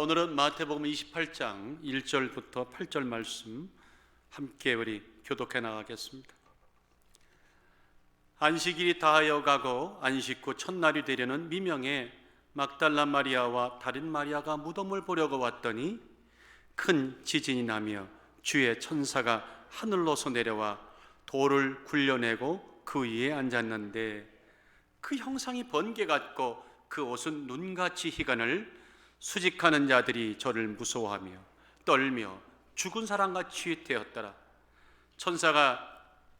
오늘은 마태복음 28장 1절부터 8절 말씀 함께 우리 교독해 나가겠습니다. 안식일이 다하여 가고 안식 후 첫날이 되려는 미명에 막달라 마리아와 다른 마리아가 무덤을 보려고 왔더니 큰 지진이 나며 주의 천사가 하늘로서 내려와 돌을 굴려내고 그 위에 앉았는데 그 형상이 번개 같고 그 옷은 눈같이 희간을 수직하는 자들이 저를 무서워하며 떨며 죽은 사람같이 되었더라. 천사가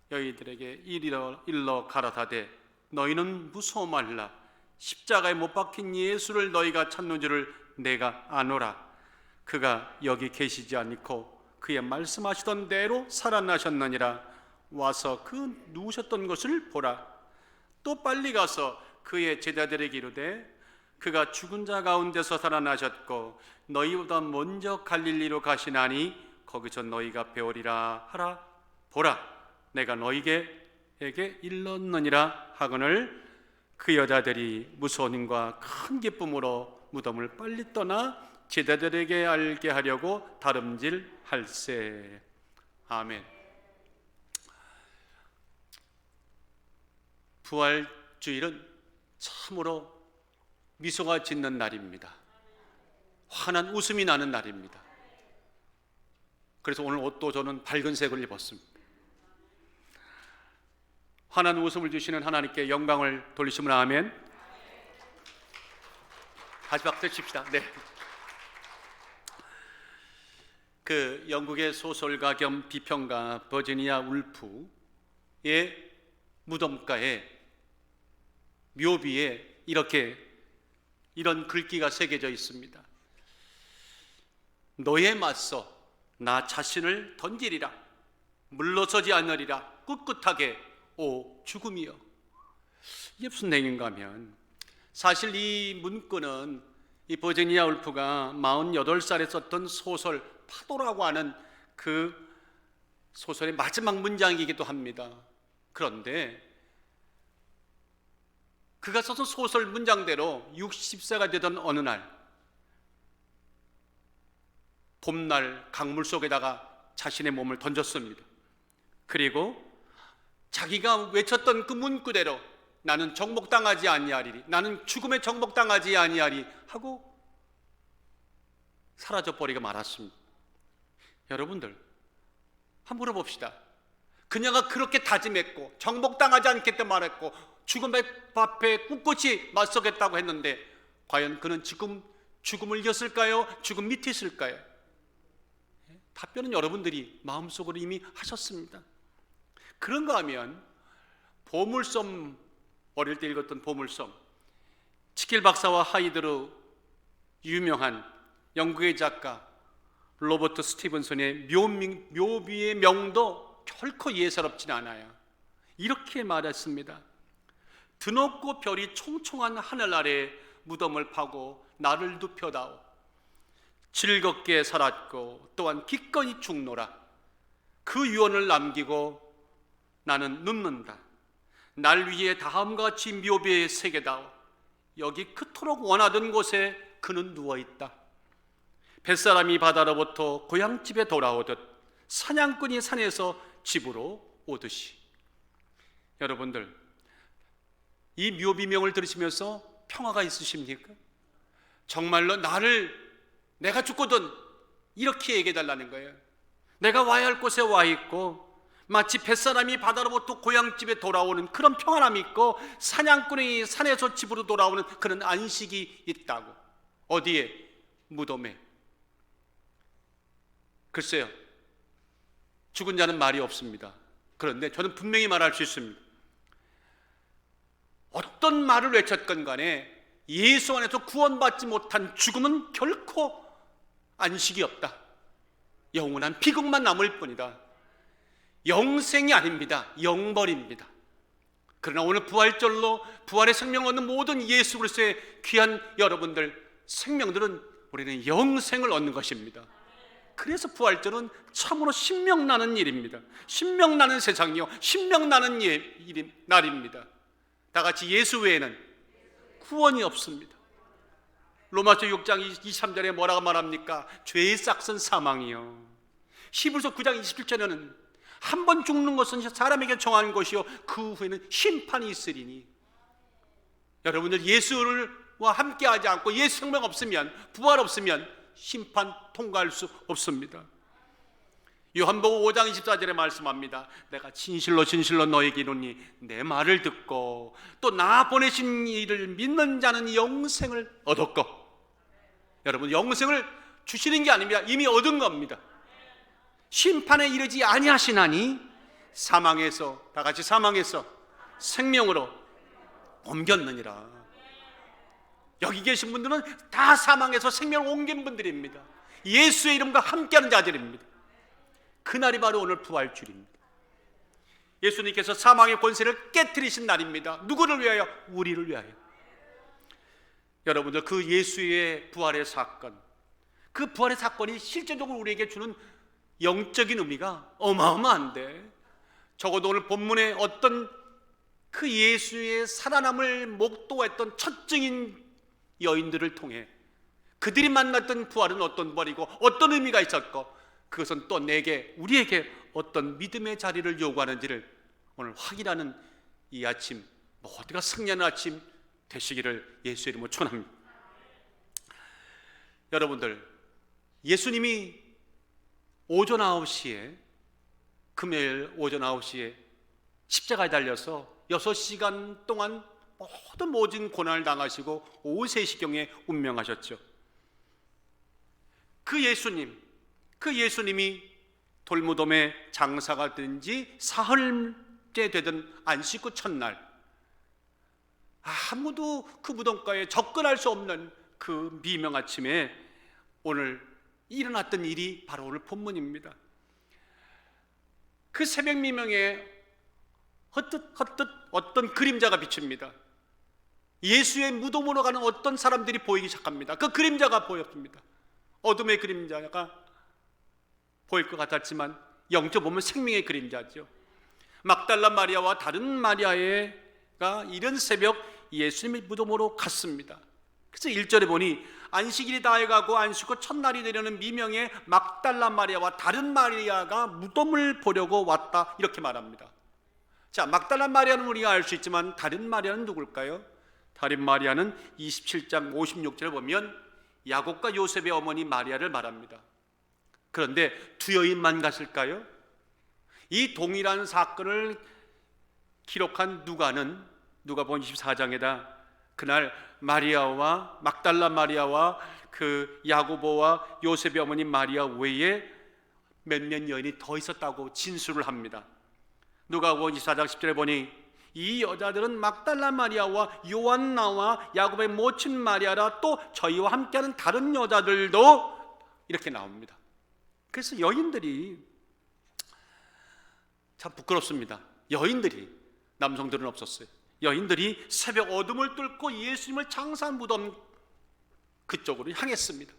너희들에게 일러 가라사대 너희는 무서워 말라. 십자가에 못 박힌 예수를 너희가 찾는 줄을 내가 아노라. 그가 여기 계시지 않고 그의 말씀하시던 대로 살아나셨느니라. 와서 그 누우셨던 것을 보라. 또 빨리 가서 그의 제자들에게 이르되 그가 죽은 자 가운데서 살아나셨고 너희보다 먼저 갈릴리로 가시나니 거기서 너희가 배우리라 하라. 보라, 내가 너희에게 일렀느니라 하거늘 그 여자들이 무서움과 큰 기쁨으로 무덤을 빨리 떠나 제자들에게 알게 하려고 다름질할세. 아멘. 부활주일은 참으로 미소가 짓는 날입니다. 환한 웃음이 나는 날입니다. 그래서 오늘 옷도 저는 밝은 색을 입었습니다. 환한 웃음을 주시는 하나님께 영광을 돌리시면 아멘. 다시 박수 칩시다. 네. 그 영국의 소설가 겸 비평가 버지니아 울프의 무덤가에 묘비에 이런 글귀가 새겨져 있습니다. 너에 맞서 나 자신을 던지리라. 물러서지 않으리라. 꿋꿋하게 오 죽음이여. 이게 무슨 내용인가 하면 사실 이 문구는 이 버지니아 울프가 48살에 썼던 소설 파도라고 하는 그 소설의 마지막 문장이기도 합니다. 그런데 그가 써서 소설 문장대로 60세가 되던 어느 날 봄날 강물 속에다가 자신의 몸을 던졌습니다. 그리고 자기가 외쳤던 그 문구대로 나는 정복당하지 아니하리리, 나는 죽음에 정복당하지 아니하리 하고 사라져버리고 말았습니다. 여러분들 한번 물어봅시다. 그녀가 그렇게 다짐했고 정복당하지 않겠다 말했고 죽음의 앞에 꿋꿋이 맞서겠다고 했는데 과연 그는 지금 죽음을 이겼을까요? 죽음 밑에 있을까요? 답변은 여러분들이 마음속으로 이미 하셨습니다. 그런가 하면 보물섬, 어릴 때 읽었던 보물섬, 치킬 박사와 하이드로 유명한 영국의 작가 로버트 스티븐슨의 묘비의 명도 결코 예사롭진 않아요. 이렇게 말했습니다. 드높고 별이 총총한 하늘 아래 무덤을 파고 나를 눕혀다오. 즐겁게 살았고 또한 기꺼이 죽노라. 그 유언을 남기고 나는 눕는다. 날 위해 다음과 같이 묘비에 새겨다오. 여기 그토록 원하던 곳에 그는 누워있다. 뱃사람이 바다로부터 고향집에 돌아오듯 사냥꾼이 산에서 집으로 오듯이. 여러분들 이 묘비명을 들으시면서 평화가 있으십니까? 정말로 내가 죽거든 이렇게 얘기해달라는 거예요. 내가 와야 할 곳에 와 있고 마치 뱃사람이 바다로부터 고향집에 돌아오는 그런 평안함이 있고 사냥꾼이 산에서 집으로 돌아오는 그런 안식이 있다고. 어디에? 무덤에. 글쎄요, 죽은 자는 말이 없습니다. 그런데 저는 분명히 말할 수 있습니다. 어떤 말을 외쳤건 간에 예수 안에서 구원받지 못한 죽음은 결코 안식이 없다. 영원한 비극만 남을 뿐이다. 영생이 아닙니다. 영벌입니다. 그러나 오늘 부활절로 부활의 생명을 얻는 모든 예수 그리스도의 귀한 여러분들 생명들은 우리는 영생을 얻는 것입니다. 그래서 부활절은 참으로 신명나는 일입니다. 신명나는 세상이요, 신명나는 날입니다. 다 같이 예수 외에는 구원이 없습니다. 로마서 6장 23절에 뭐라고 말합니까? 죄의 싹은 사망이요. 히브리서 9장 27절에는 한 번 죽는 것은 사람에게 정한 것이요 그 후에는 심판이 있으리니. 여러분들 예수와 함께하지 않고 예수 생명 없으면, 부활 없으면 심판 통과할 수 없습니다. 요한복음 5장 24절에 말씀합니다. 내가 진실로 진실로 너에게 이르노니 내 말을 듣고 또 나 보내신 이를 믿는 자는 영생을 얻었고. 여러분, 영생을 주시는 게 아닙니다. 이미 얻은 겁니다. 심판에 이르지 아니하시나니 사망에서, 다 같이 사망에서 생명으로 옮겼느니라. 여기 계신 분들은 다 사망에서 생명을 옮긴 분들입니다. 예수의 이름과 함께하는 자들입니다. 그날이 바로 오늘 부활주일입니다. 예수님께서 사망의 권세를 깨뜨리신 날입니다. 누구를 위하여? 우리를 위하여. 여러분들, 그 예수의 부활의 사건, 그 부활의 사건이 실제적으로 우리에게 주는 영적인 의미가 어마어마한데, 적어도 오늘 본문에 어떤 그 예수의 살아남을 목도했던 첫 증인 여인들을 통해 그들이 만났던 부활은 어떤 부활이고 어떤 의미가 있었고, 그것은 또 내게, 우리에게 어떤 믿음의 자리를 요구하는지를 오늘 확인하는 이 아침, 모두가 승리하는 아침 되시기를 예수의 이름으로 축원합니다. 여러분들, 예수님이 오전 9시에, 금요일 오전 9시에 십자가에 달려서 6시간 동안 모든 고난을 당하시고 오후 3시경에 운명하셨죠. 그 예수님이 돌무덤에 장사가 된 지 사흘째 되던 안식 후 첫날, 아무도 그 무덤가에 접근할 수 없는 그 미명 아침에 오늘 일어났던 일이 바로 오늘 본문입니다. 그 새벽 미명에 헛듯 어떤 그림자가 비칩니다. 예수의 무덤으로 가는 어떤 사람들이 보이기 시작합니다. 그 그림자가 보였습니다. 어둠의 그림자가 보일 것 같았지만 영적 보면 생명의 그림자죠. 막달라 마리아와 다른 마리아가 이른 새벽 예수님의 무덤으로 갔습니다. 그래서 1절에 보니 안식일이 다해가고 안식 후 첫날이 되려는 미명에 막달라 마리아와 다른 마리아가 무덤을 보려고 왔다, 이렇게 말합니다. 자, 막달라 마리아는 우리가 알 수 있지만 다른 마리아는 누굴까요? 다른 마리아는 27장 56절에 보면 야곱과 요셉의 어머니 마리아를 말합니다. 그런데 두 여인만 갔을까요? 이 동일한 사건을 기록한 누가복음 24장에다 그날 마리아와 막달라 마리아와 그 야고보와 요셉의 어머니 마리아 외에 몇몇 여인이 더 있었다고 진술을 합니다. 누가복음 24장 10절에 보니 이 여자들은 막달라 마리아와 요한나와 야곱의 모친 마리아라 또 저희와 함께하는 다른 여자들도, 이렇게 나옵니다. 그래서 여인들이 참 부끄럽습니다. 여인들이, 남성들은 없었어요. 여인들이 새벽 어둠을 뚫고 예수님을 장사한 무덤 그쪽으로 향했습니다.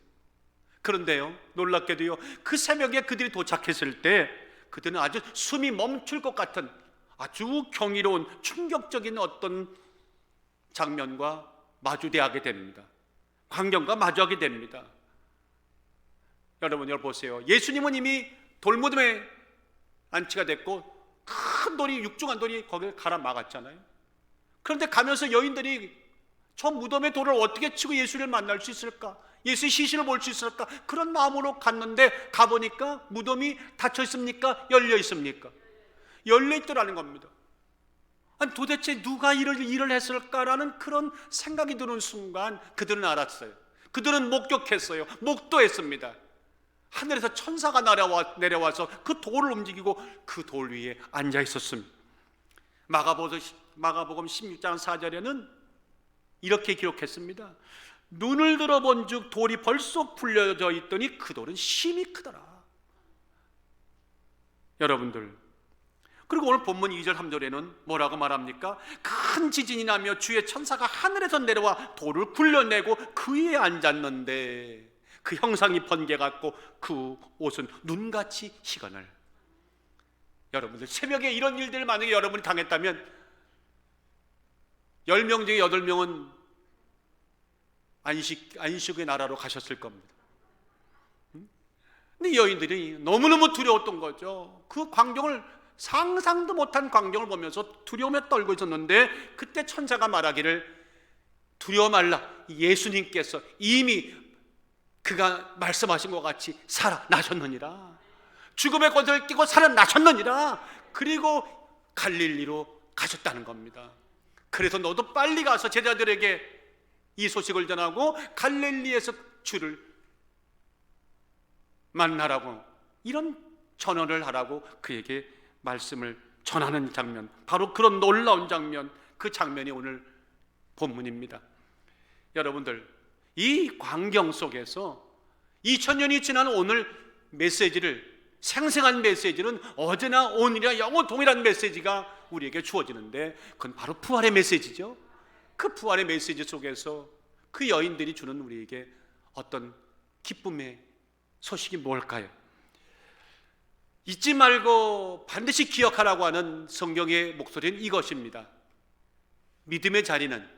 그런데요, 놀랍게도요, 그 새벽에 그들이 도착했을 때 그들은 아주 숨이 멈출 것 같은 아주 경이로운 충격적인 어떤 장면과 마주대하게 됩니다. 광경과 마주하게 됩니다. 여러분 보세요. 예수님은 이미 돌무덤에 안치가 됐고 큰 돌이, 육중한 돌이 거기를 갈아 막았잖아요. 그런데 가면서 여인들이 저 무덤의 돌을 어떻게 치고 예수를 만날 수 있을까? 예수의 시신을 볼 수 있을까? 그런 마음으로 갔는데 가보니까 무덤이 닫혀 있습니까? 열려 있습니까? 열려 있더라는 겁니다. 아니, 도대체 누가 일을 했을까라는 그런 생각이 드는 순간 그들은 알았어요. 그들은 목격했어요. 목도했습니다. 하늘에서 천사가 내려와서 그 돌을 움직이고 그 돌 위에 앉아 있었습니다. 마가복음 16장 4절에는 이렇게 기록했습니다. 눈을 들어본 즉 돌이 벌써 풀려져 있더니 그 돌은 심히 크더라. 여러분들, 그리고 오늘 본문 2절 3절에는 뭐라고 말합니까? 큰 지진이 나며 주의 천사가 하늘에서 내려와 돌을 굴려내고 그 위에 앉았는데 그 형상이 번개 같고 그 옷은 눈같이 희건을. 여러분들, 새벽에 이런 일들을 만약에 여러분이 당했다면 10명 중에 8명은 안식의 나라로 가셨을 겁니다. 근데 여인들이 너무너무 두려웠던 거죠. 그 광경을, 상상도 못한 광경을 보면서 두려움에 떨고 있었는데, 그때 천사가 말하기를 두려워 말라. 예수님께서 이미 그가 말씀하신 것 같이 살아나셨느니라. 죽음의 권세를 끼고 살아나셨느니라. 그리고 갈릴리로 가셨다는 겁니다. 그래서 너도 빨리 가서 제자들에게 이 소식을 전하고 갈릴리에서 주를 만나라고, 이런 전언을 하라고 그에게 말씀을 전하는 장면, 바로 그런 놀라운 장면, 그 장면이 오늘 본문입니다. 여러분들, 이 광경 속에서 2000년이 지난 오늘 메시지를, 생생한 메시지는 어제나 오늘이나 영원 동일한 메시지가 우리에게 주어지는데, 그건 바로 부활의 메시지죠. 그 부활의 메시지 속에서 그 여인들이 주는 우리에게 어떤 기쁨의 소식이 뭘까요? 잊지 말고 반드시 기억하라고 하는 성경의 목소리는 이것입니다. 믿음의 자리는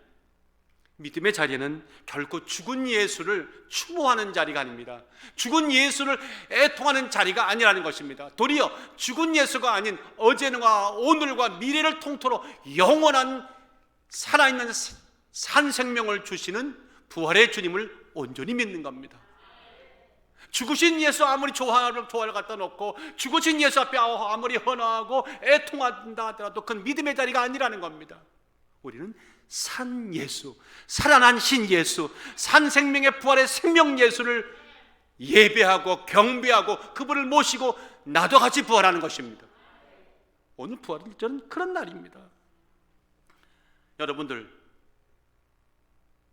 결코 죽은 예수를 추모하는 자리가 아닙니다. 죽은 예수를 애통하는 자리가 아니라는 것입니다. 도리어 죽은 예수가 아닌 어제와 오늘과 미래를 통틀어 영원한 살아있는 산 생명을 주시는 부활의 주님을 온전히 믿는 겁니다. 죽으신 예수 아무리 조화를 갖다 놓고 죽으신 예수 앞에 아무리 헌화하고 애통한다 하더라도 그건 믿음의 자리가 아니라는 겁니다. 우리는 산 예수, 살아난 신 예수, 산 생명의 부활의 생명 예수를 예배하고 경배하고 그분을 모시고 나도 같이 부활하는 것입니다. 오늘 부활은 저는 그런 날입니다. 여러분들,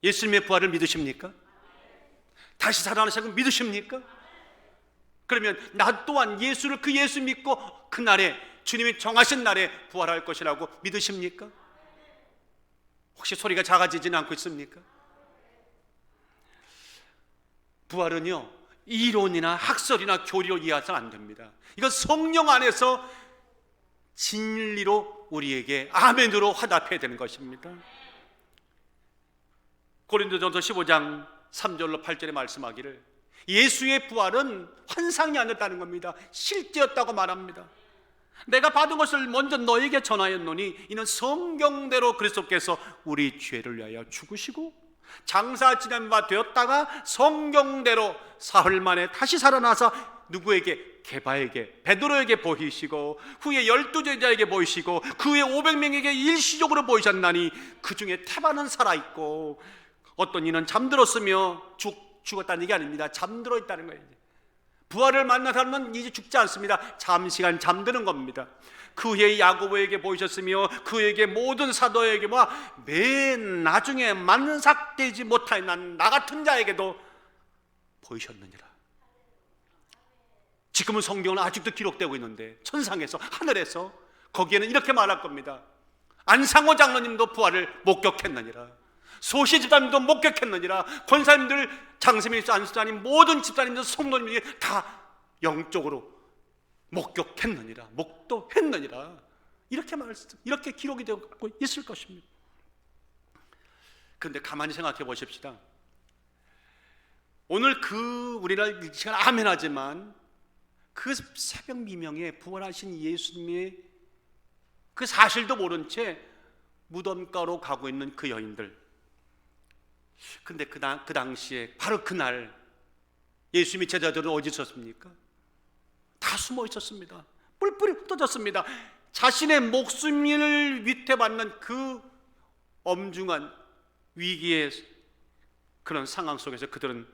예수님의 부활을 믿으십니까? 다시 살아나신 걸 믿으십니까? 그러면 나 또한 예수를, 그 예수 믿고 그날에, 주님이 정하신 날에 부활할 것이라고 믿으십니까? 혹시 소리가 작아지지는 않고 있습니까? 부활은요, 이론이나 학설이나 교리로 이해해서는 안 됩니다. 이건 성령 안에서 진리로 우리에게 아멘으로 화답해야 되는 것입니다. 고린도전서 15장 3절로 8절에 말씀하기를 예수의 부활은 환상이 아니었다는 겁니다. 실제였다고 말합니다. 내가 받은 것을 먼저 너에게 전하였노니 이는 성경대로 그리스도께서 우리 죄를 위하여 죽으시고 장사 지낸 바 되었다가 성경대로 사흘 만에 다시 살아나서 누구에게? 게바에게, 베드로에게 보이시고 후에 12제자에게 보이시고 그 후에 500명에게 일시적으로 보이셨나니 그 중에 태반은 살아있고 어떤 이는 잠들었으며 죽었다는 얘기 아닙니다. 잠들어 있다는 거예요. 부활을 만난 사람은 이제 죽지 않습니다. 잠시간 잠드는 겁니다. 그 후에 야고보에게 보이셨으며 그에게 모든 사도에게 맨 나중에 만삭되지 못하는 나 같은 자에게도 보이셨느니라. 지금은 성경은 아직도 기록되고 있는데 천상에서, 하늘에서 거기에는 이렇게 말할 겁니다. 안상호 장로님도 부활을 목격했느니라. 소시 집사님도 목격했느니라. 권사님들, 장세민 안수사님, 모든 집사님들, 성도님들이 다 영적으로 목격했느니라, 목도했느니라. 이렇게 기록이 되고 있을 것입니다. 그런데 가만히 생각해 보십시다. 오늘 우리가 이 시간 아멘하지만 그 새벽 미명에 부활하신 예수님의 그 사실도 모른 채 무덤가로 가고 있는 그 여인들. 근데 그 당시에 바로 그날 예수님의 제자들은 어디 있었습니까? 다 숨어 있었습니다. 뿔뿔이 흩어졌습니다. 자신의 목숨을 위태받는 그 엄중한 위기의 그런 상황 속에서 그들은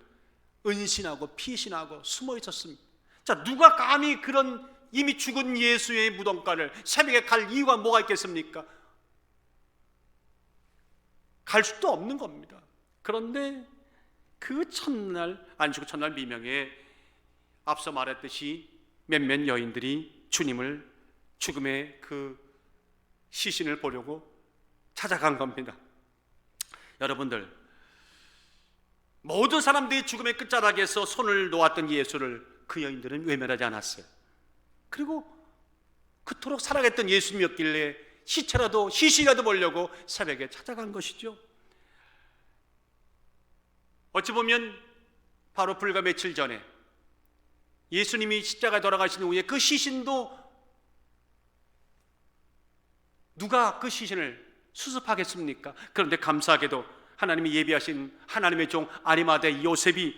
은신하고 피신하고 숨어 있었습니다. 자, 누가 감히 그런 이미 죽은 예수의 무덤가를 새벽에 갈 이유가 뭐가 있겠습니까? 갈 수도 없는 겁니다. 그런데 그 첫날, 안식 첫날 미명에 앞서 말했듯이 몇몇 여인들이 주님을 죽음의 그 시신을 보려고 찾아간 겁니다. 여러분들, 모든 사람들이 죽음의 끝자락에서 손을 놓았던 예수를 그 여인들은 외면하지 않았어요. 그리고 그토록 사랑했던 예수님이었길래 시신이라도 보려고 새벽에 찾아간 것이죠. 어찌 보면 바로 불과 며칠 전에 예수님이 십자가에 돌아가신 후에 그 시신도 누가 그 시신을 수습하겠습니까? 그런데 감사하게도 하나님이 예비하신 하나님의 종 아리마대 요셉이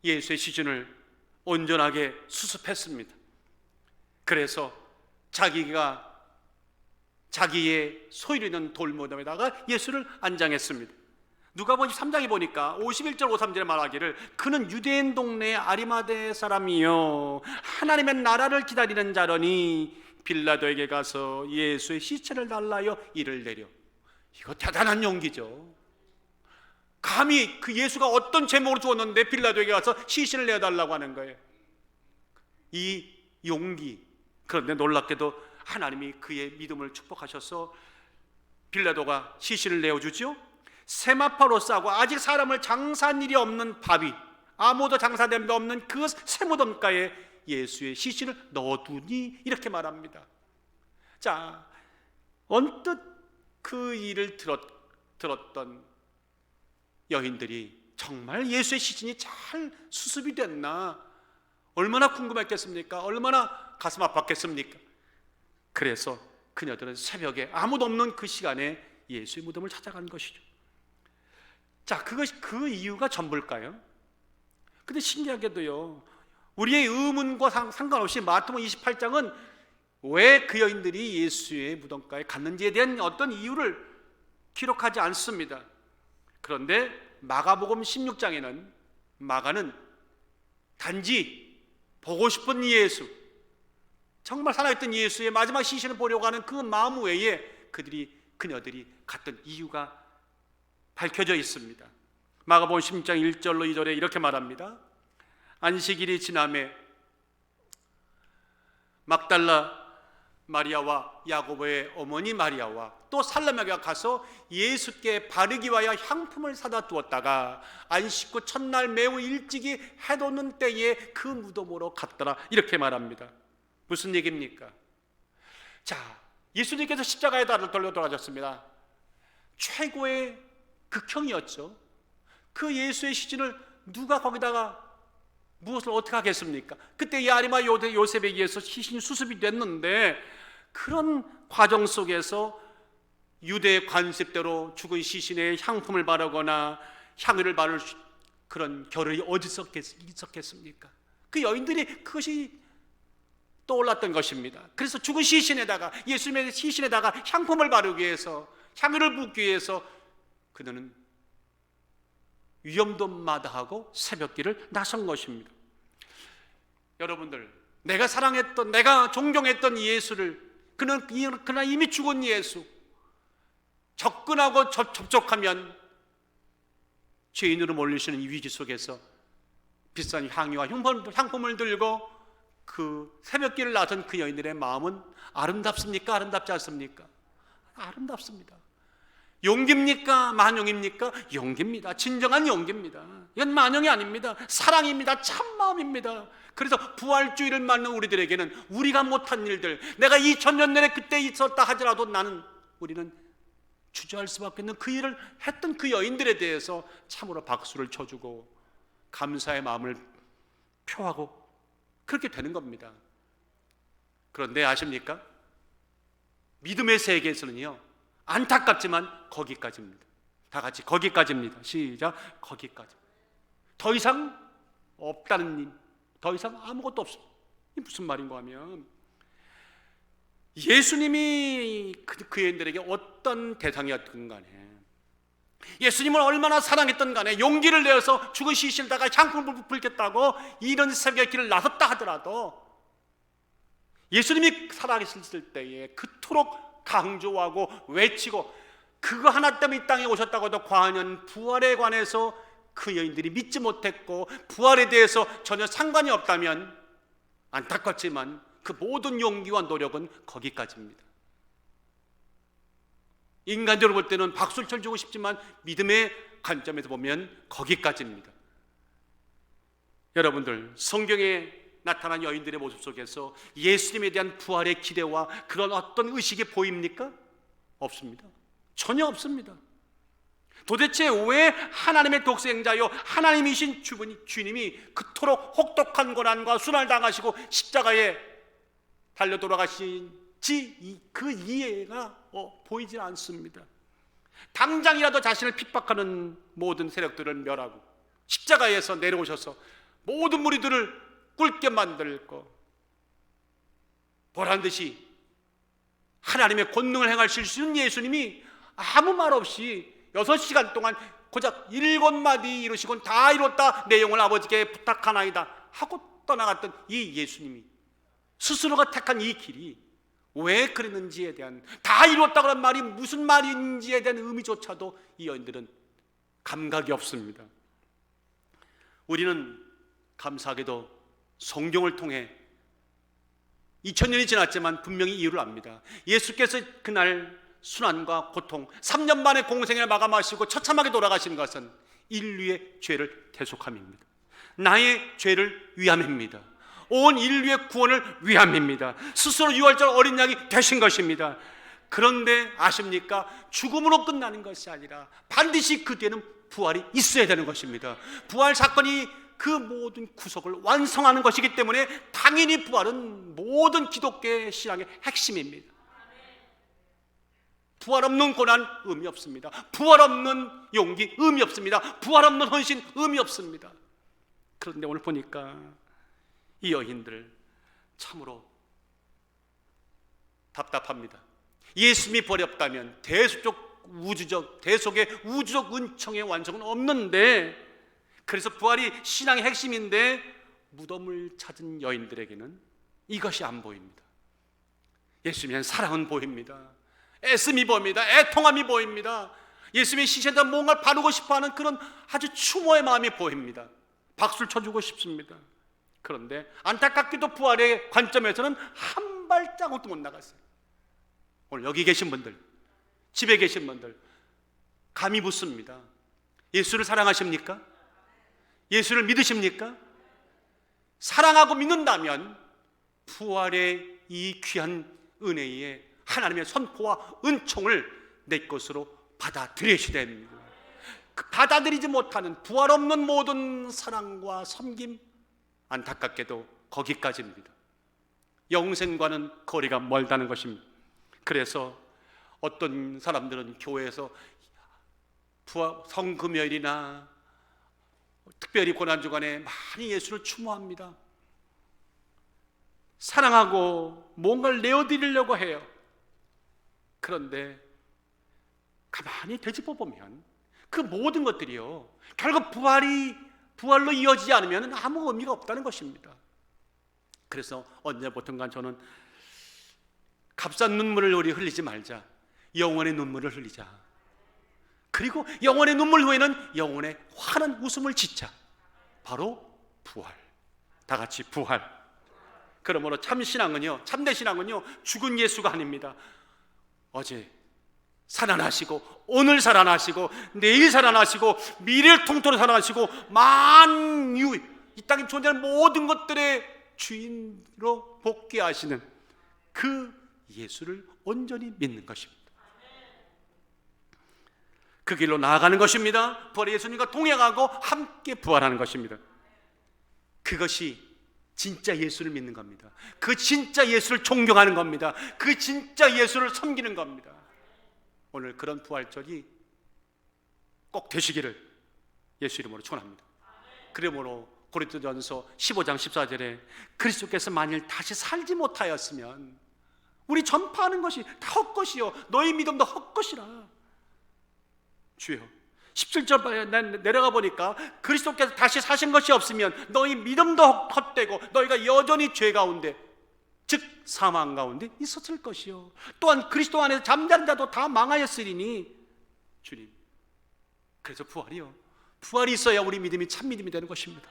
예수의 시신을 온전하게 수습했습니다. 그래서 자기의 소유 있는 돌무덤에다가 예수를 안장했습니다. 누가복음 13장에 보니까 51절 53절에 말하기를 그는 유대인 동네의 아리마대 사람이요 하나님의 나라를 기다리는 자러니 빌라도에게 가서 예수의 시체를 달라요 이를 내려. 이거 대단한 용기죠. 감히 그 예수가 어떤 제목으로 죽었는데 빌라도에게 가서 시신을 내어달라고 하는 거예요. 이 용기. 그런데 놀랍게도 하나님이 그의 믿음을 축복하셔서 빌라도가 시신을 내어주죠. 세마포로 싸고 아직 사람을 장사한 일이 없는 바위, 아무도 장사된 데 없는 그 세무덤가에 예수의 시신을 넣어두니 이렇게 말합니다. 자, 언뜻 그 일을 들었던 여인들이 정말 예수의 시신이 잘 수습이 됐나 얼마나 궁금했겠습니까? 얼마나 가슴 아팠겠습니까? 그래서 그녀들은 새벽에 아무도 없는 그 시간에 예수의 무덤을 찾아간 것이죠. 자, 그 이유가 전부일까요? 근데 신기하게도요, 우리의 의문과 상관없이 마태복음 28장은 왜 그 여인들이 예수의 무덤가에 갔는지에 대한 어떤 이유를 기록하지 않습니다. 그런데 마가복음 16장에는 마가는 단지 보고 싶은 예수, 정말 살아있던 예수의 마지막 시신을 보려고 하는 그 마음 외에 그녀들이 갔던 이유가 밝혀져 있습니다. 마가복음 16장 1절로 2절에 이렇게 말합니다. 안식일이 지남에 막달라 마리아와 야고보의 어머니 마리아와 또 살로메가 가서 예수께 바르기 위하여 향품을 사다 두었다가 안식 후 첫날 매우 일찍이 해 돋는 때에 그 무덤으로 갔더라 이렇게 말합니다. 무슨 얘기입니까? 자, 예수님께서 십자가에 달려 돌아가셨습니다. 최고의 극형이었죠. 그 예수의 시신을 누가 거기다가 무엇을 어떻게 하겠습니까? 그때 이 아리마 요셉에 의해서 시신이 수습이 됐는데 그런 과정 속에서 유대 관습대로 죽은 시신에 향품을 바르거나 향유를 바를 그런 겨를이 어디 있었겠습니까? 그 여인들이 그것이 떠올랐던 것입니다. 그래서 죽은 시신에다가 예수님의 시신에다가 향품을 바르기 위해서 향유를 붓기 위해서 그들은 위험도 마다하고 새벽길을 나선 것입니다. 여러분들, 내가 사랑했던, 내가 존경했던 예수를 그러나 이미 죽은 예수 접근하고 접촉하면 죄인으로 몰리시는 이 위기 속에서 비싼 향유와 향품을 들고 그 새벽길을 나선 그 여인들의 마음은 아름답습니까? 아름답지 않습니까? 아름답습니다. 용기입니까? 만용입니까? 용기입니다. 진정한 용기입니다. 이건 만용이 아닙니다. 사랑입니다. 참마음입니다. 그래서 부활주의를 맞는 우리들에게는 우리가 못한 일들, 내가 2000년 내내 그때 있었다 하더라도 우리는 주저할 수밖에 없는 그 일을 했던 그 여인들에 대해서 참으로 박수를 쳐주고 감사의 마음을 표하고 그렇게 되는 겁니다. 그런데 아십니까? 믿음의 세계에서는요, 안타깝지만 거기까지입니다. 다 같이 거기까지입니다. 시작. 거기까지. 더 이상 없다는 님, 더 이상 아무것도 없습니다. 이게 무슨 말인가 하면 예수님이 그 여인들에게 어떤 대상이었든 간에, 예수님을 얼마나 사랑했던 간에 용기를 내어서 죽은 시신에다가 향품을 붓겠다고 이런 새벽의 길을 나섰다 하더라도 예수님이 살아계셨을 때에 그토록 강조하고 외치고 그거 하나 때문에 이 땅에 오셨다고 해도 과연 부활에 관해서 그 여인들이 믿지 못했고 부활에 대해서 전혀 상관이 없다면 안타깝지만 그 모든 용기와 노력은 거기까지입니다. 인간적으로 볼 때는 박수를 쳐주고 싶지만 믿음의 관점에서 보면 거기까지입니다. 여러분들, 성경에 나타난 여인들의 모습 속에서 예수님에 대한 부활의 기대와 그런 어떤 의식이 보입니까? 없습니다. 전혀 없습니다. 도대체 왜 하나님의 독생자요 하나님이신 주님이 그토록 혹독한 고난과 순환을 당하시고 십자가에 달려 돌아가신지 그 이해가 보이지 않습니다. 당장이라도 자신을 핍박하는 모든 세력들을 멸하고 십자가에서 내려오셔서 모든 무리들을 꿇게 만들고 보란듯이 하나님의 권능을 행하실 수 있는 예수님이 아무 말 없이 6시간 동안 고작 7마디 이루시곤 다 이뤘다, 내 영을 아버지께 부탁하나이다 하고 떠나갔던 이 예수님이 스스로가 택한 이 길이 왜 그랬는지에 대한, 다 이뤘다고 하는 말이 무슨 말인지에 대한 의미조차도 이 여인들은 감각이 없습니다. 우리는 감사하게도 성경을 통해 2000년이 지났지만 분명히 이유를 압니다. 예수께서 그날 순환과 고통, 3년 만에 공생을 마감하시고 처참하게 돌아가신 것은 인류의 죄를 대속함입니다. 나의 죄를 위함입니다. 온 인류의 구원을 위함입니다. 스스로 유월절 어린 양이 되신 것입니다. 그런데 아십니까? 죽음으로 끝나는 것이 아니라 반드시 그 뒤에는 부활이 있어야 되는 것입니다. 부활 사건이 그 모든 구속을 완성하는 것이기 때문에 당연히 부활은 모든 기독교의 신앙의 핵심입니다. 부활 없는 고난 의미 없습니다. 부활 없는 용기 의미 없습니다. 부활 없는 헌신 의미 없습니다. 그런데 오늘 보니까 이 여인들 참으로 답답합니다. 예수님이 부활이 없다면 대속의 우주적 은총의 완성은 없는데, 그래서 부활이 신앙의 핵심인데 무덤을 찾은 여인들에게는 이것이 안 보입니다. 예수님의 사랑은 보입니다. 애씀이 보입니다. 애통함이 보입니다. 예수님의 시신에다 뭔가를 바르고 싶어하는 그런 아주 추모의 마음이 보입니다. 박수를 쳐주고 싶습니다. 그런데 안타깝게도 부활의 관점에서는 한 발자국도 못 나갔어요. 오늘 여기 계신 분들, 집에 계신 분들 감히 묻습니다. 예수를 사랑하십니까? 예수를 믿으십니까? 사랑하고 믿는다면 부활의 이 귀한 은혜에 하나님의 선포와 은총을 내 것으로 받아들이셔야 됩니다. 그 받아들이지 못하는 부활 없는 모든 사랑과 섬김, 안타깝게도 거기까지입니다. 영생과는 거리가 멀다는 것입니다. 그래서 어떤 사람들은 교회에서 성금요일이나 특별히 고난주간에 많이 예수를 추모합니다. 사랑하고 뭔가를 내어드리려고 해요. 그런데 가만히 되짚어 보면 그 모든 것들이요, 결국 부활로 이어지지 않으면 아무 의미가 없다는 것입니다. 그래서 언제부턴가 저는 값싼 눈물을 우리 흘리지 말자, 영원의 눈물을 흘리자. 그리고 영원의 눈물 후에는 영원의 환한 웃음을 짓자. 바로 부활. 다 같이 부활. 그러므로 참신앙은요, 참된 신앙은요, 죽은 예수가 아닙니다. 어제 살아나시고, 오늘 살아나시고, 내일 살아나시고, 미래를 통틀어 살아나시고, 만유, 이 땅에 존재하는 모든 것들의 주인으로 복귀하시는 그 예수를 온전히 믿는 것입니다. 그 길로 나아가는 것입니다. 부활의 예수님과 동행하고 함께 부활하는 것입니다. 그것이 진짜 예수를 믿는 겁니다. 그 진짜 예수를 존경하는 겁니다. 그 진짜 예수를 섬기는 겁니다. 오늘 그런 부활절이 꼭 되시기를 예수 이름으로 축원합니다. 그러므로 고린도전서 15장 14절에 그리스도께서 만일 다시 살지 못하였으면 우리 전파하는 것이 다 헛것이요 너희 믿음도 헛것이라. 주여, 17절 내려가 보니까 그리스도께서 다시 사신 것이 없으면 너희 믿음도 헛되고 너희가 여전히 죄 가운데, 즉 사망 가운데 있었을 것이요 또한 그리스도 안에서 잠자는 자도 다 망하였으리니. 주님, 그래서 부활이 있어야 우리 믿음이 참 믿음이 되는 것입니다.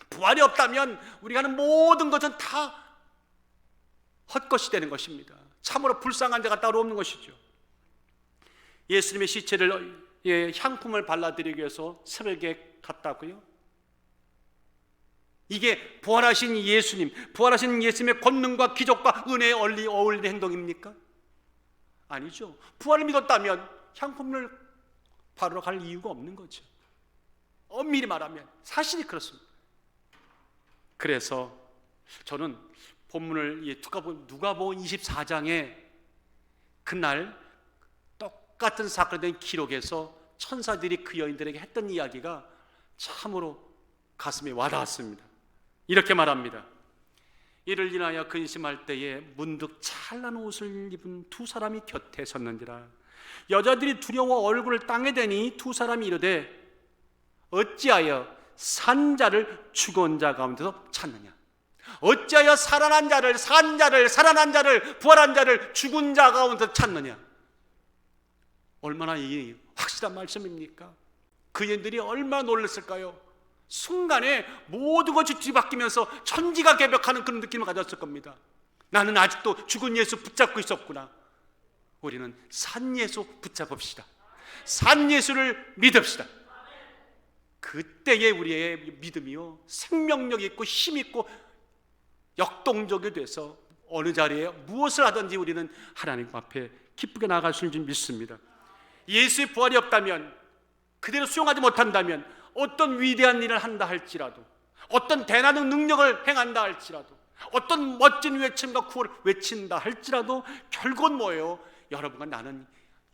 부활이 없다면 우리가 하는 모든 것은 다 헛것이 되는 것입니다. 참으로 불쌍한 자가 따로 없는 것이죠. 예수님의 시체를 향품을 발라드리기 위해서 새벽에 갔다고요? 이게 부활하신 예수님, 부활하신 예수님의 권능과 기적과 은혜에 어울리는 행동입니까? 아니죠. 부활을 믿었다면 향품을 바로 갈 이유가 없는 거죠. 엄밀히 말하면 사실이 그렇습니다. 그래서 저는 본문을 누가복음 24장에 그날 똑같은 사건에 대한 기록에서 천사들이 그 여인들에게 했던 이야기가 참으로 가슴에 와닿았습니다. 이렇게 말합니다. 이를 인하여 근심할 때에 문득 찬란 옷을 입은 두 사람이 곁에 섰는지라. 여자들이 두려워 얼굴을 땅에 대니 두 사람이 이르되 어찌하여 산 자를 죽은 자 가운데서 찾느냐. 어찌하여 살아난 자를, 살아난 자를, 부활한 자를 죽은 자 가운데서 찾느냐. 얼마나 이 확실한 말씀입니까? 그 여인들이 얼마나 놀랐을까요? 순간에 모든 것이 뒤바뀌면서 천지가 개벽하는 그런 느낌을 가졌을 겁니다. 나는 아직도 죽은 예수 붙잡고 있었구나. 우리는 산 예수 붙잡읍시다. 산 예수를 믿읍시다. 그때의 우리의 믿음이요, 생명력 있고 힘 있고 역동적이 돼서 어느 자리에 무엇을 하든지 우리는 하나님 앞에 기쁘게 나아갈 수 있는 줄 믿습니다. 예수의 부활이 없다면, 그대로 수용하지 못한다면 어떤 위대한 일을 한다 할지라도, 어떤 대단한 능력을 행한다 할지라도, 어떤 멋진 외침과 구호를 외친다 할지라도 결국은 뭐예요? 여러분과 나는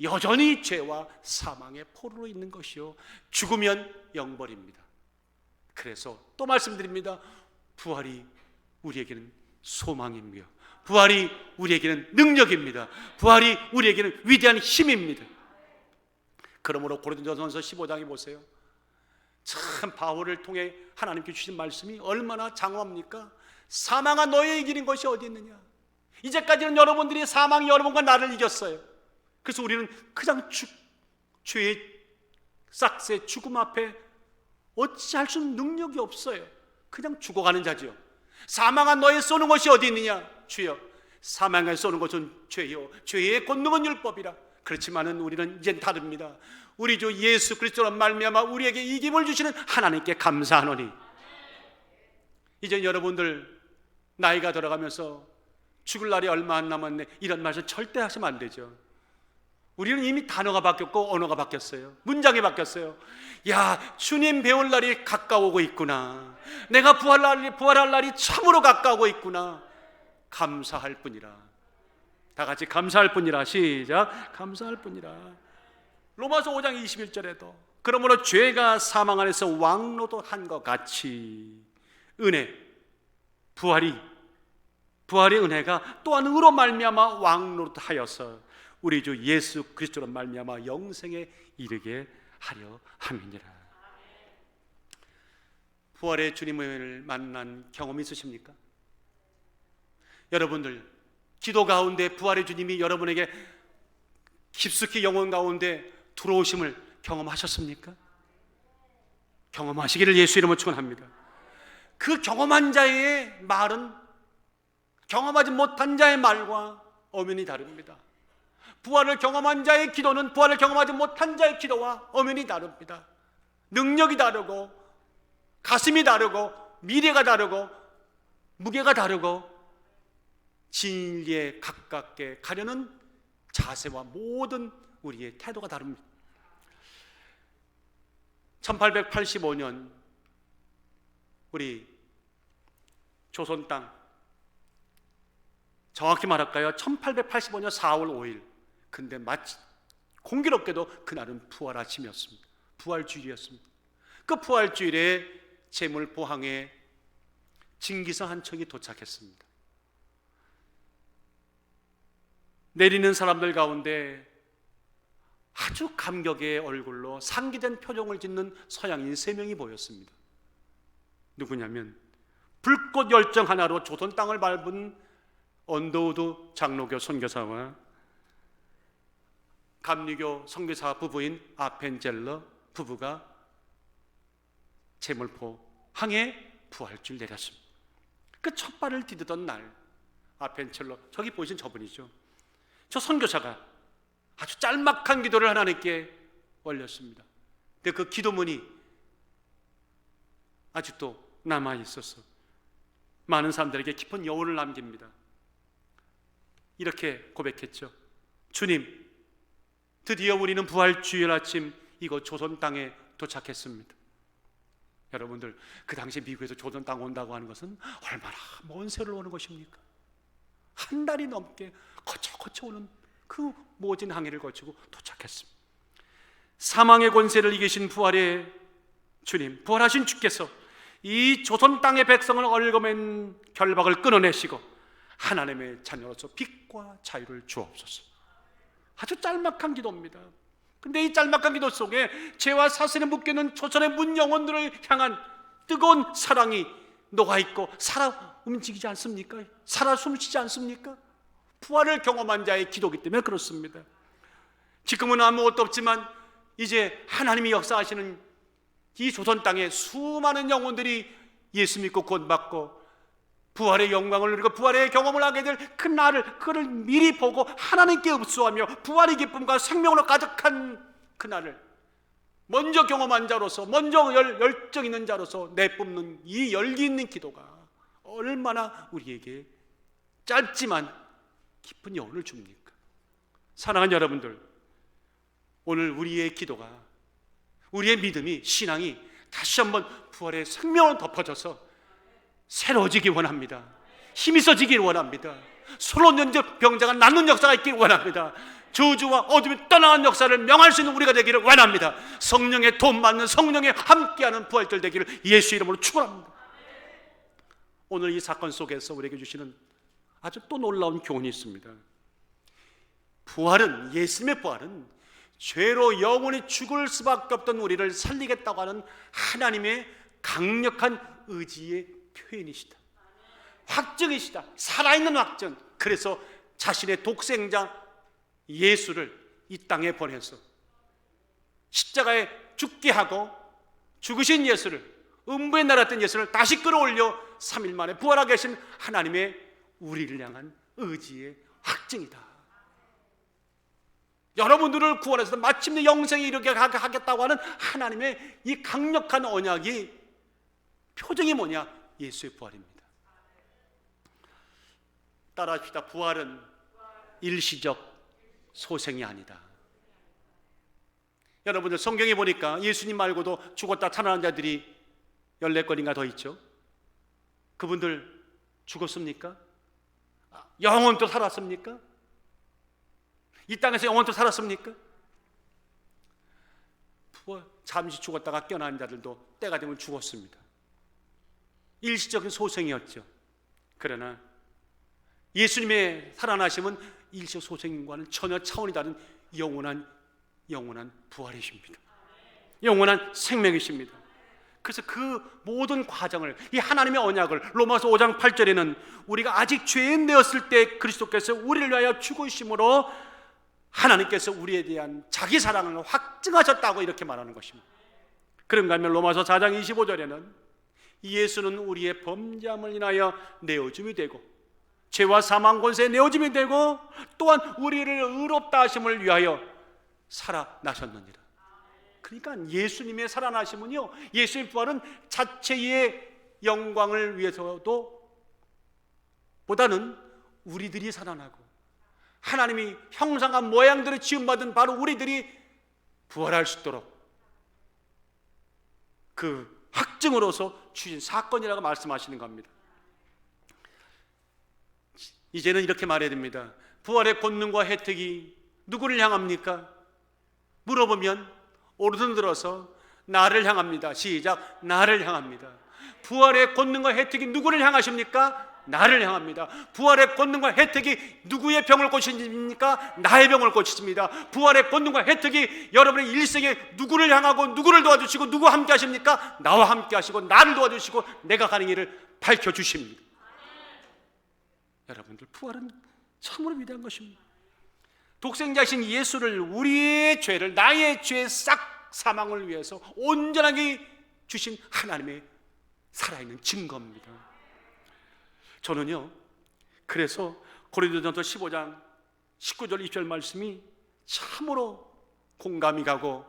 여전히 죄와 사망의 포로로 있는 것이요, 죽으면 영벌입니다. 그래서 또 말씀드립니다. 부활이 우리에게는 소망이며, 부활이 우리에게는 능력입니다. 부활이 우리에게는 위대한 힘입니다. 그러므로 고린도전서 15장에 보세요. 참 바울을 통해 하나님께 주신 말씀이 얼마나 장엄합니까? 사망아 너의 이기는 것이 어디 있느냐. 이제까지는 여러분들이 사망이 여러분과 나를 이겼어요. 그래서 우리는 그냥 죄의 싹새 죽음 앞에 어찌할 수 있는 능력이 없어요. 그냥 죽어가는 자죠. 사망아 너의 쏘는 것이 어디 있느냐. 주여, 사망에 쏘는 것은 죄요, 죄의 권능은 율법이라. 그렇지만은 우리는 이젠 다릅니다. 우리 주 예수 그리스도로 말미암아 우리에게 이김을 주시는 하나님께 감사하노니. 이제 여러분들 나이가 들어가면서 죽을 날이 얼마 안 남았네, 이런 말씀 절대 하시면 안 되죠. 우리는 이미 단어가 바뀌었고 언어가 바뀌었어요. 문장이 바뀌었어요. 야, 주님 배울 날이 가까우고 있구나. 내가 부활할 날이 참으로 가까우고 있구나. 감사할 뿐이라. 다 같이 감사할 뿐이라. 시작. 감사할 뿐이라. 로마서 5장 21절에도 그러므로 죄가 사망 안에서 왕노도한 것 같이 은혜, 부활의 은혜가 또한 의로 말미암아 왕노릇하여서 우리 주 예수 그리스도로 말미암아 영생에 이르게 하려 함이니라. 부활의 주님을 만난 경험이 있으십니까? 여러분들 기도 가운데 부활의 주님이 여러분에게 깊숙이 영혼 가운데 들어오심을 경험하셨습니까? 경험하시기를 예수 이름으로 축원합니다. 그 경험한 자의 말은 경험하지 못한 자의 말과 엄연히 다릅니다. 부활을 경험한 자의 기도는 부활을 경험하지 못한 자의 기도와 엄연히 다릅니다. 능력이 다르고 가슴이 다르고 미래가 다르고 무게가 다르고 진리에 가깝게 가려는 자세와 모든 우리의 태도가 다릅니다. 1885년 우리 조선 땅, 정확히 말할까요? 1885년 4월 5일. 근데 마치 공교롭게도 그날은 부활 아침이었습니다. 부활주일이었습니다. 그 부활주일에 제물포항에 징기서 한 척이 도착했습니다. 내리는 사람들 가운데 아주 감격의 얼굴로 상기된 표정을 짓는 서양인 3명이 보였습니다. 누구냐면 불꽃 열정 하나로 조선 땅을 밟은 언더우드 장로교 선교사와 감리교 선교사 부부인 아펜젤러 부부가 제물포 항에 부활주일 내렸습니다. 그 첫 발을 디디던 날 아펜젤러, 저기 보이신 저분이죠. 저 선교사가 아주 짤막한 기도를 하나님께 올렸습니다. 근데 그 기도문이 아직도 남아있어서 많은 사람들에게 깊은 여운을 남깁니다. 이렇게 고백했죠. 주님, 드디어 우리는 부활주일 아침 이곳 조선 땅에 도착했습니다. 여러분들, 그 당시 미국에서 조선 땅 온다고 하는 것은 얼마나 먼 세월을 오는 것입니까? 한 달이 넘게 거쳐 오는 그 모진 항해를 거치고 도착했습니다. 사망의 권세를 이기신 부활의 주님, 부활하신 주께서 이 조선 땅의 백성을 얽어맨 결박을 끊어내시고 하나님의 자녀로서 빛과 자유를 주옵소서. 아주 짤막한 기도입니다. 근데 이 짤막한 기도 속에 죄와 사슬에 묶여있는 조선의 문 영혼들을 향한 뜨거운 사랑이 녹아있고 살아 움직이지 않습니까? 살아 숨쉬지 않습니까? 부활을 경험한 자의 기도이기 때문에 그렇습니다. 지금은 아무것도 없지만 이제 하나님이 역사하시는 이 조선 땅에 수많은 영혼들이 예수 믿고 구원받고 부활의 영광을 누리고 부활의 경험을 하게 될 그 날을, 그를 미리 보고 하나님께 읍수하며 부활의 기쁨과 생명으로 가득한 그 날을 먼저 경험한 자로서, 먼저 열정 있는 자로서 내뿜는 이 열기 있는 기도가 얼마나 우리에게 짧지만 깊은 여운을 줍니까? 사랑하는 여러분들, 오늘 우리의 기도가, 우리의 믿음이, 신앙이 다시 한번 부활의 생명으로 덮어져서 새로워지기 원합니다. 힘이 있어지길 원합니다. 서로 연적 병자가 낫는 역사가 있길 원합니다. 저주와 어둠이 떠나간 역사를 명할 수 있는 우리가 되기를 원합니다. 성령의 도움 받는, 성령의 함께하는 부활절 되기를 예수 이름으로 축원합니다. 오늘 이 사건 속에서 우리에게 주시는 아주 또 놀라운 교훈이 있습니다. 부활은, 예수님의 부활은 죄로 영원히 죽을 수밖에 없던 우리를 살리겠다고 하는 하나님의 강력한 의지의 표현이시다. 확증이시다. 살아있는 확증. 그래서 자신의 독생자 예수를 이 땅에 보내서 십자가에 죽게 하고 죽으신 예수를, 음부에 날았던 예수를 다시 끌어올려 3일 만에 부활하게 하신 하나님의 우리를 향한 의지의 확증이다. 여러분들을 구원해서 마침내 영생에 이르게 하겠다고 하는 하나님의 이 강력한 언약이 표정이 뭐냐? 예수의 부활입니다. 따라합시다. 부활은 일시적 소생이 아니다. 여러분들, 성경에 보니까 예수님 말고도 죽었다 살아난 자들이 14건인가 더 있죠. 그분들 죽었습니까? 영원토록 살았습니까? 이 땅에서 영원토록 살았습니까? 잠시 죽었다가 깨어난 자들도 때가 되면 죽었습니다. 일시적인 소생이었죠. 그러나 예수님의 살아나심은 일시적 소생과는 전혀 차원이 다른 영원한 부활이십니다. 영원한 생명이십니다. 그래서 그 모든 과정을, 이 하나님의 언약을 로마서 5장 8절에는 우리가 아직 죄인 되었을 때 그리스도께서 우리를 위하여 죽으심으로 하나님께서 우리에 대한 자기 사랑을 확증하셨다고 이렇게 말하는 것입니다. 그런가 하면 로마서 4장 25절에는 예수는 우리의 범죄함을 인하여 내어줌이 되고 죄와 사망 권세에 내어줌이 되고 또한 우리를 의롭다 하심을 위하여 살아나셨느니라. 그러니까 예수님의 살아나심은요, 예수의 부활은 자체의 영광을 위해서도 보다는 우리들이 살아나고 하나님이 형상과 모양대로 지음받은 바로 우리들이 부활할 수 있도록 그 확증으로서 주신 사건이라고 말씀하시는 겁니다. 이제는 이렇게 말해야 됩니다. 부활의 권능과 혜택이 누구를 향합니까? 물어보면 오르든 들어서 나를 향합니다. 시작. 나를 향합니다. 부활의 권능과 혜택이 누구를 향하십니까? 나를 향합니다. 부활의 권능과 혜택이 누구의 병을 고치십니까? 나의 병을 고치십니다. 부활의 권능과 혜택이 여러분의 일생에 누구를 향하고 누구를 도와주시고 누구 함께 하십니까? 나와 함께 하시고 나를 도와주시고 내가 가는 길을 밝혀주십니다. 여러분들, 부활은 참으로 위대한 것입니다. 독생자신 예수를, 우리의 죄를, 나의 죄의 싹 사망을 위해서 온전하게 주신 하나님의 살아있는 증거입니다. 저는요, 그래서 고린도전서 15장 19절 20절 말씀이 참으로 공감이 가고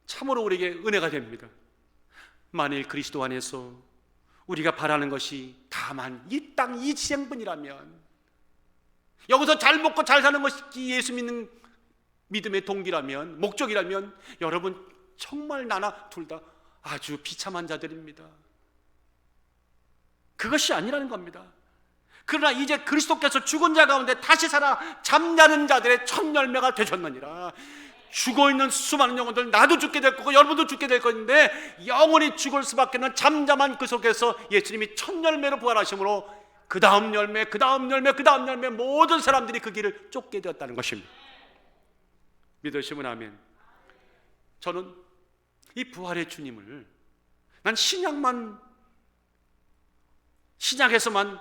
참으로 우리에게 은혜가 됩니다. 만일 그리스도 안에서 우리가 바라는 것이 다만 이 땅 이 지생뿐이라면, 여기서 잘 먹고 잘 사는 것이 예수 믿는 믿음의 동기라면, 목적이라면 여러분 정말 나나 둘 다 아주 비참한 자들입니다. 그것이 아니라는 겁니다. 그러나 이제 그리스도께서 죽은 자 가운데 다시 살아 잠자는 자들의 첫 열매가 되셨느니라. 죽어있는 수많은 영혼들, 나도 죽게 될 거고 여러분도 죽게 될 것인데 영원히 죽을 수밖에 없는 잠잠한 그 속에서 예수님이 첫 열매로 부활하심으로 그 다음 열매, 그 다음 열매, 그 다음 열매, 모든 사람들이 그 길을 쫓게 되었다는 것입니다. 믿으시면 아멘. 저는 이 부활의 주님을 난 신약에서만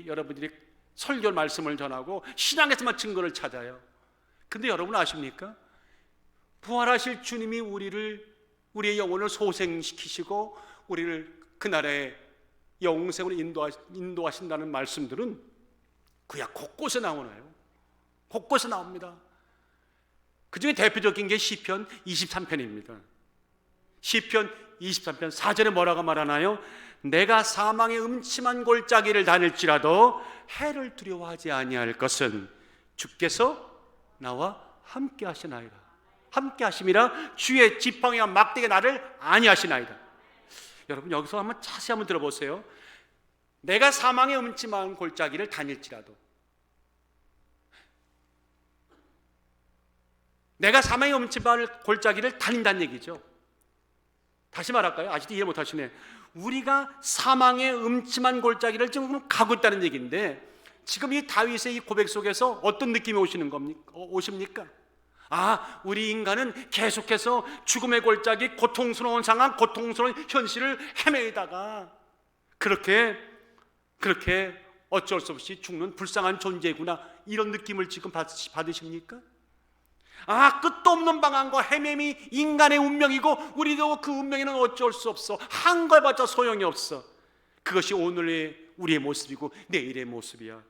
여러분들이 설교 말씀을 전하고 신약에서만 증거를 찾아요. 근데 여러분 아십니까? 부활하실 주님이 우리의 영혼을 소생시키시고 우리를 그날의 영생으로 인도하신다는 말씀들은 구약 곳곳에 나오나요? 곳곳에 나옵니다. 그 중에 대표적인 게 시편 23편입니다. 시편 23편 4절에 뭐라고 말하나요? 내가 사망의 음침한 골짜기를 다닐지라도 해를 두려워하지 아니할 것은 주께서 나와 함께 하시나이다. 함께 하심이라 주의 지팡이와 막대기 나를 아니하시나이다. 여러분 여기서 자세히 한번 들어보세요. 내가 사망의 음침한 골짜기를 다닐지라도, 내가 사망의 음침한 골짜기를 다닌다는 얘기죠. 다시 말할까요? 아직도 이해 못하시네. 우리가 사망의 음침한 골짜기를 지금 가고 있다는 얘기인데, 지금 이 다윗의 이 고백 속에서 어떤 느낌이 오십니까? 우리 인간은 계속해서 죽음의 골짜기, 고통스러운 상황, 고통스러운 현실을 헤매다가 그렇게 어쩔 수 없이 죽는 불쌍한 존재구나, 이런 느낌을 지금 받으십니까? 끝도 없는 방황과 헤매미 인간의 운명이고 우리도 그 운명에는 어쩔 수 없어. 한 거 해봤자 소용이 없어. 그것이 오늘의 우리의 모습이고 내일의 모습이야.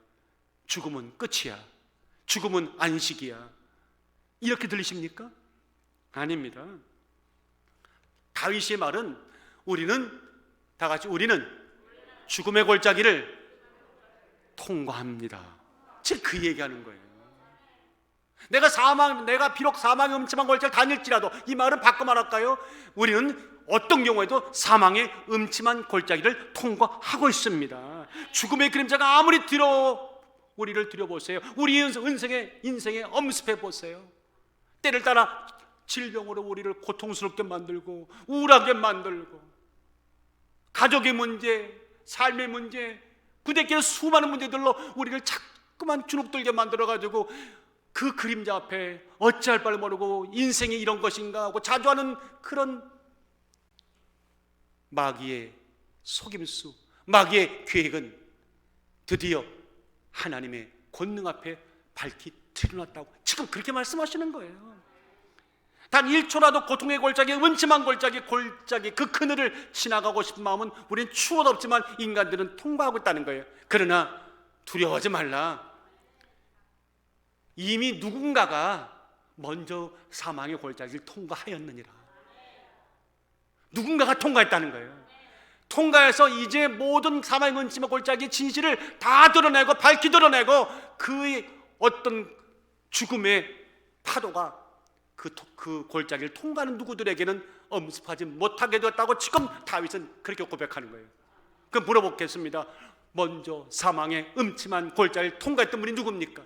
죽음은 끝이야. 죽음은 안식이야. 이렇게 들리십니까? 아닙니다. 다윗의 말은 우리는 죽음의 골짜기를 통과합니다. 즉 그 얘기하는 거예요. 내가 비록 사망의 음침한 골짜기를 다닐지라도, 이 말은 바꿔 말할까요? 우리는 어떤 경우에도 사망의 음침한 골짜기를 통과하고 있습니다. 죽음의 그림자가 아무리 우리를 들여보세요. 우리 인생에 엄습해 보세요. 때를 따라 질병으로 우리를 고통스럽게 만들고 우울하게 만들고, 가족의 문제, 삶의 문제, 부대끼는 수많은 문제들로 우리를 자꾸만 주눅들게 만들어가지고 그 그림자 앞에 어찌할 바를 모르고 인생이 이런 것인가 하고 자주하는 그런 마귀의 속임수, 마귀의 계획은 드디어 하나님의 권능 앞에 밝히 드러났다고 지금 그렇게 말씀하시는 거예요. 단 1초라도 고통의 골짜기, 음침한 골짜기 그 그늘을 지나가고 싶은 마음은 우리는 추워도 없지만 인간들은 통과하고 있다는 거예요. 그러나 두려워하지 말라. 이미 누군가가 먼저 사망의 골짜기를 통과하였느니라. 누군가가 통과했다는 거예요. 통과해서 이제 모든 사망의 음침한 골짜기의 진실을 다 드러내고 밝히 드러내고 그 어떤 죽음의 파도가 그 골짜기를 통과하는 누구들에게는 엄습하지 못하게 되었다고 지금 다윗은 그렇게 고백하는 거예요. 그럼 물어보겠습니다. 먼저 사망의 음침한 골짜기를 통과했던 분이 누굽니까?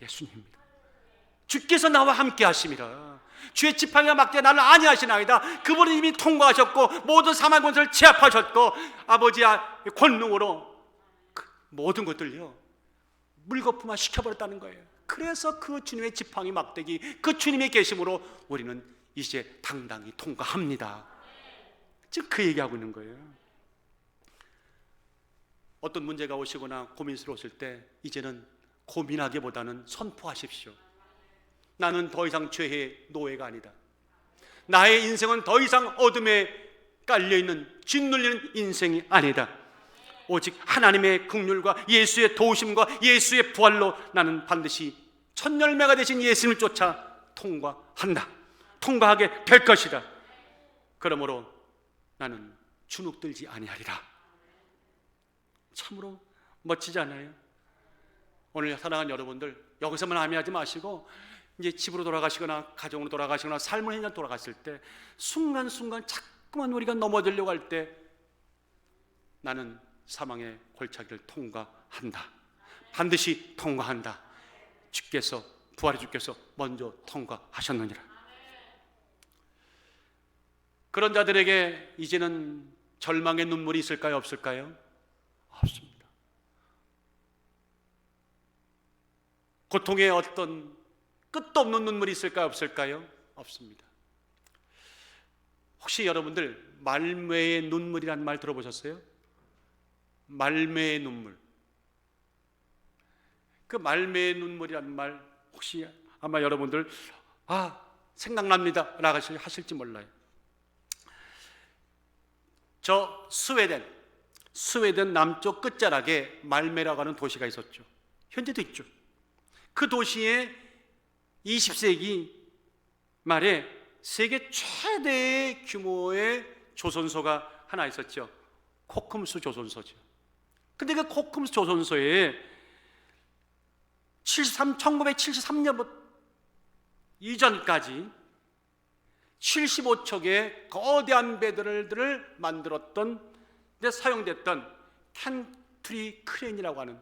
예수님입니다. 주께서 나와 함께 하심이라. 주의 지팡이와 막대가 나를 안위하시나이다. 그분은 이미 통과하셨고 모든 사망의 권세를 제압하셨고 아버지의 권능으로 모든 것들요 물거품화 시켜버렸다는 거예요. 그래서 그 주님의 지팡이 막대기, 그 주님의 계심으로 우리는 이제 당당히 통과합니다. 지금 그 얘기하고 있는 거예요. 어떤 문제가 오시거나 고민스러웠을 때 이제는 고민하기보다는 선포하십시오. 나는 더 이상 죄의 노예가 아니다. 나의 인생은 더 이상 어둠에 깔려있는 짓눌리는 인생이 아니다. 오직 하나님의 긍휼과 예수의 도우심과 예수의 부활로 나는 반드시 첫 열매가 되신 예수님을 쫓아 통과한다. 통과하게 될 것이다. 그러므로 나는 주눅들지 아니하리라. 참으로 멋지지 않아요? 오늘 사랑하는 여러분들, 여기서만 아미하지 마시고 이제 집으로 돌아가시거나 가정으로 돌아가시거나 삶을 그냥 돌아갔을 때 순간순간 자꾸만 우리가 넘어지려고 할 때 나는 사망의 골짜기를 통과한다, 반드시 통과한다. 주께서, 부활의 주께서 먼저 통과하셨느니라. 그런 자들에게 이제는 절망의 눈물이 있을까요, 없을까요? 없습니다. 고통의 어떤 끝도 없는 눈물이 있을까요, 없을까요? 없습니다. 혹시 여러분들 말매의 눈물이라는 말 들어보셨어요? 말매의 눈물. 그 말매의 눈물이라는 말 혹시 아마 여러분들 생각납니다 라고 하실지 몰라요. 저 스웨덴 남쪽 끝자락에 말메라고 하는 도시가 있었죠. 현재도 있죠. 그 도시에 20세기 말에 세계 최대 규모의 조선소가 하나 있었죠. 코크무스 조선소죠. 근데 그 코크무스 조선소에 1973년부터 이전까지 75척의 거대한 배들을 만들었던 데 사용됐던 캔트리 트레인이라고 하는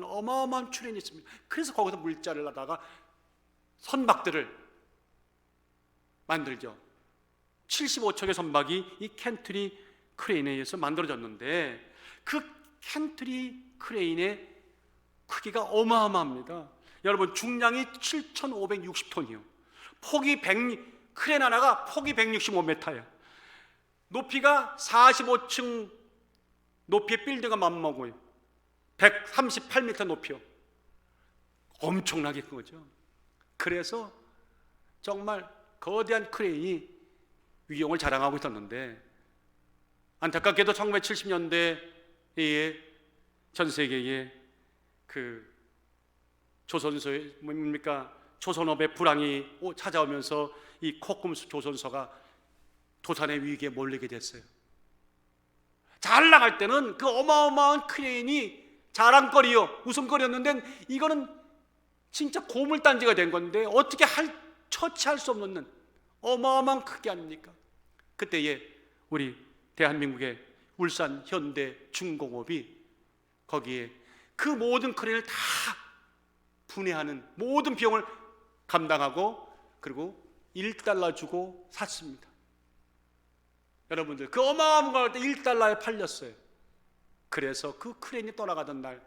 어마어마한 트레인이 있습니다. 그래서 거기서 물자를 하다가 선박들을 만들죠. 75척의 선박이 이 캔트리 크레인에 의해서 만들어졌는데 그 캔트리 크레인의 크기가 어마어마합니다. 여러분, 중량이 7,560톤이요. 크레인 하나가 폭이 165m예요. 높이가 45층 높이의 빌딩과 맞먹어요. 138m 높이요. 엄청나게 큰 거죠. 그래서 정말 거대한 크레인이 위용을 자랑하고 있었는데, 안타깝게도 1970년대에 전 세계에 그 조선소의 조선업의 불황이 찾아오면서 이 코크무스 조선소가 도산의 위기에 몰리게 됐어요. 잘 나갈 때는 그 어마어마한 크레인이 자랑거리요, 웃음거리였는데 이거는 진짜 고물단지가 된 건데 어떻게 처치할 수 없는 어마어마한 크기 아닙니까? 그때에 우리 대한민국의 울산 현대 중공업이 거기에 그 모든 크레인을 다 분해하는 모든 비용을 감당하고 그리고 1달러 주고 샀습니다. 여러분들, 그 어마어마한 걸 때 1달러에 팔렸어요. 그래서 그 크레인이 떠나가던 날,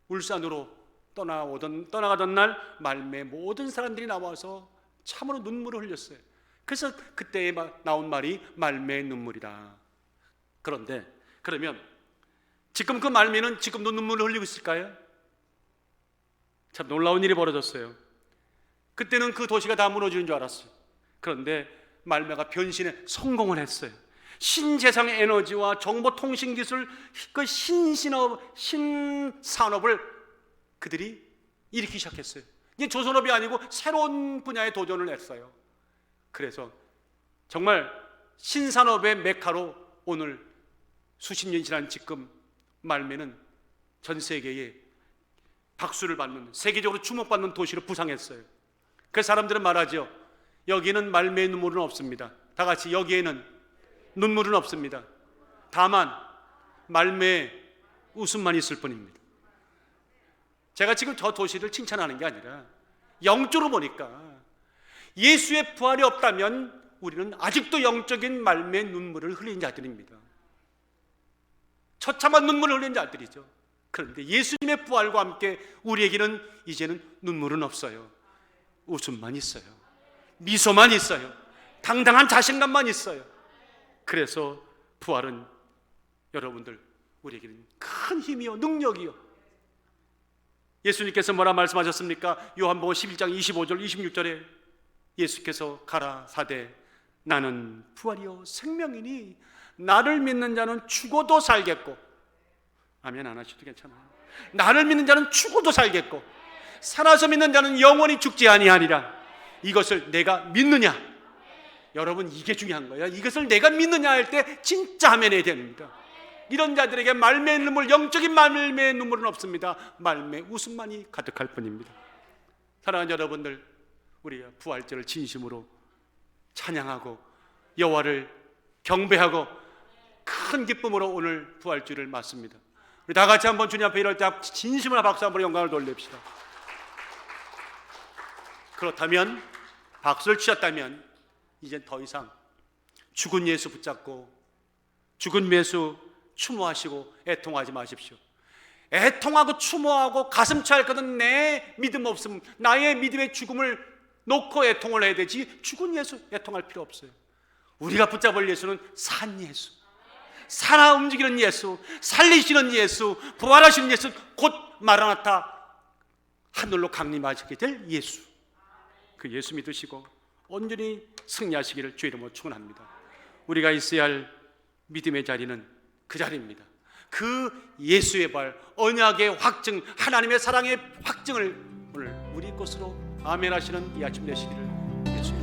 울산으로 떠나가던 날 말매 모든 사람들이 나와서 참으로 눈물을 흘렸어요. 그래서 그때 나온 말이 말매의 눈물이다. 그런데 그러면 지금 그 말매는 지금도 눈물을 흘리고 있을까요? 참 놀라운 일이 벌어졌어요. 그때는 그 도시가 다 무너지는 줄 알았어요. 그런데 말매가 변신에 성공을 했어요. 신재생 에너지와 정보통신기술, 그 신산업을 그들이 일으키기 시작했어요. 이게 조선업이 아니고 새로운 분야에 도전을 했어요. 그래서 정말 신산업의 메카로 오늘 수십 년 지난 지금 말매는 전 세계에 박수를 받는, 세계적으로 주목받는 도시로 부상했어요. 그래서 사람들은 말하죠. 여기는 말매의 눈물은 없습니다. 다 같이, 여기에는 눈물은 없습니다. 다만 말매의 웃음만 있을 뿐입니다. 제가 지금 저 도시를 칭찬하는 게 아니라 영적으로 보니까 예수의 부활이 없다면 우리는 아직도 영적인 말매의 눈물을 흘린 자들입니다. 처참한 눈물을 흘린 자들이죠. 그런데 예수님의 부활과 함께 우리에게는 이제는 눈물은 없어요. 웃음만 있어요. 미소만 있어요. 당당한 자신감만 있어요. 그래서 부활은 여러분들, 우리에게는 큰 힘이요, 능력이요. 예수님께서 뭐라 말씀하셨습니까? 요한복음 11장 25절 26절에 예수께서 가라사대 나는 부활이요 생명이니 나를 믿는 자는 죽어도 살겠고, 아멘 안 하셔도 괜찮아요. 나를 믿는 자는 죽어도 살겠고 살아서 믿는 자는 영원히 죽지 아니하리라. 이것을 내가 믿느냐? 여러분, 이게 중요한 거예요. 이것을 내가 믿느냐 할 때 진짜 아멘해야 됩니다. 이런 자들에게 말매의 눈물, 영적인 말매의 눈물은 없습니다. 말매 웃음만이 가득할 뿐입니다. 사랑하는 여러분들, 우리 부활절을 진심으로 찬양하고 여호와를 경배하고 큰 기쁨으로 오늘 부활주를 맞습니다. 우리 다 같이 한번 주님 앞에 이럴 때 진심으로 박수 한번 영광을 돌립시다. 그렇다면, 박수를 치셨다면 이제 더 이상 죽은 예수 붙잡고 죽은 예수 추모하시고 애통하지 마십시오. 애통하고 추모하고 가슴 찰 것은 내 믿음 없음, 나의 믿음의 죽음을 놓고 애통을 해야 되지, 죽은 예수 애통할 필요 없어요. 우리가 붙잡을 예수는 산 예수, 살아 움직이는 예수, 살리시는 예수, 부활하시는 예수, 곧 마라나타 하늘로 강림하시게 될 예수, 그 예수 믿으시고 온전히 승리하시기를 주의 이름으로 축원합니다. 우리가 있어야 할 믿음의 자리는 그 자리입니다. 그 예수의 발, 언약의 확증, 하나님의 사랑의 확증을 오늘 우리 것으로 아멘 하시는 이 아침 되시기를 예수의